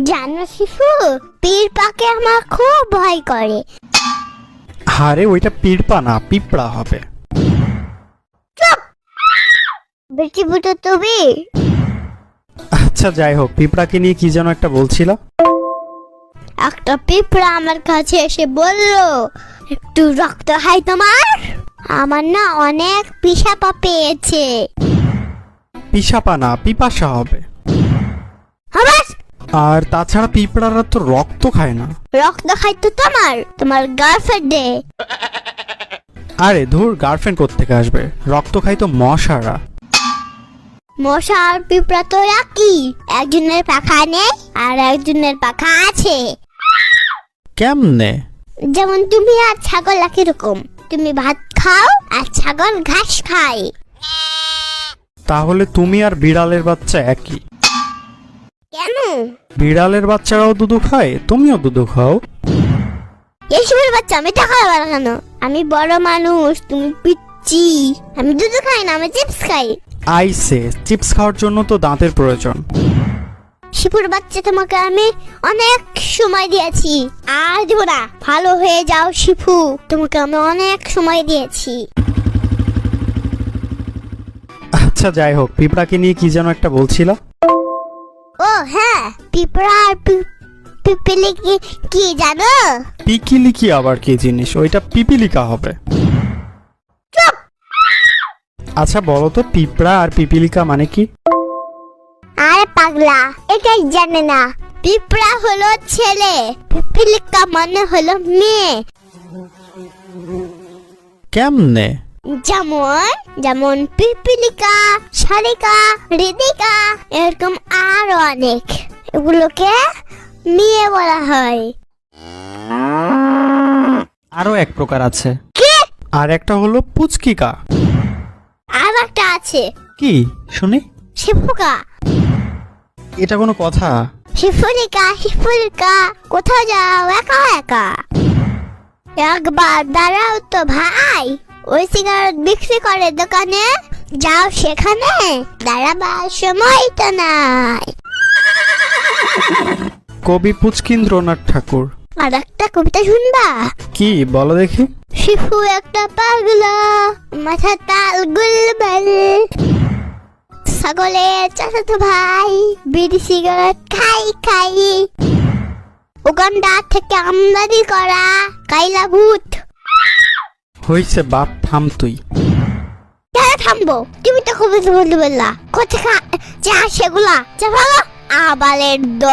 জানো শিফু, পিঁপড়াকে আমার খুব ভয় করে। আরে ওইটা পিঁপড়া না, পিঁপড়া হবে। বেশি বুটো তুমি। আচ্ছা যাই হোক, পিঁপড়াকে নিয়ে কি যেন একটা বলছিল। একটা পিঁপড়া আমার কাছে এসে বলল, একটু রক্ত হয় তোমার? আমার না অনেক পিসাপা পেয়েছে। পিসাপা না, পিপাসা হবে। আবার আর তাছাড়া পিঁপড়ারা তো রক্ত খায় না। রক্ত খাই তো তোমার গার্লফ্রেন্ডে। আরে ধুর, গার্লফ্রেন্ড কোত্থেকে আসবে? রক্ত খায় তো মশারা। মশা আর পিঁপড়া তো একই, একজনের পাখা নেই আর একজনের পাখা আছে। কেমনে? যেমন তুমি আর ছাগল একই রকম, তুমি ভাত খাও আর ছাগল ঘাস খায়। তাহলে তুমি আর বিড়ালের বাচ্চা একই। কেন? বিড়ালের বাচ্চারাও দুধু খায়, তুমিও দুধু খাও। এসবের বাচ্চা আমি টাকা খাবার কেন? আমি বড় মানুষ, তুমি পিচ্চি। আমি দুধ খাই না, আমি চিপস খাই। আইসে, চিপস খাওয়ার জন্য তো দাঁতের প্রয়োজন। শিপুর বাচ্চা, তোমাকে আমি অনেক সময় দিয়েছি, আর দিব না। ভালো হয়ে যাও শিপু, তোমাকে আমি অনেক সময় দিয়েছি। আচ্ছা যাই হোক, পিঁপড়াকে নিয়ে কি যেন একটা বলছিল। ও হ্যাঁ, পিঁপড়া আর পিপিলিকি কি জানো? পিকিলিকি আবার কি জিনিস? ওইটা পিপিলিকা হবে। চুপ! আচ্ছা বলো তো, পিঁপড়া আর পিপিলিকা মানে কি? আরে পাগলা, এটাই জানে না? পিঁপড়া হলো ছেলে, পিপিলিকা মানে হলো মেয়ে। কেমনে? যেমন যেমন পিপিলিকা, শালিকা, হৃদিকা, এরকম আরো অনেক। এগুলোকে মেয়ে বলা হয়। আরো এক প্রকার আছে। কি? আর একটা হলো পুচকিকা। আর একটা আছে কি শুনি? শিফুকা। এটা কোনো কথা? শিফুলিকা, কোথাও যাও একা একা? একবার দাঁড়াও তো ভাই, ওই সিগারেট বিক্রি করে দোকানে, যাও সেখানে। দাঁড়াবার সময় তো নাই। কবি পুচকিন্দ্রনাথ ঠাকুর। আর একটা কবিতা শুনবা? কি বলো দেখি। শিফু একটা পাগলা, মাথা তাল গুলবাল, ছাগলের চাচাতো ভাই, বিড়ি সিগারেট খাই। উগান্ডা থেকে আমদানি করা কাইলা ভূত। হইছে বাপ, থাম তুই। কেন থামবো? তুমি তো কবিতা বলতে বললা, কোথায় যা সেগুলা যা ভালো আবালের দল।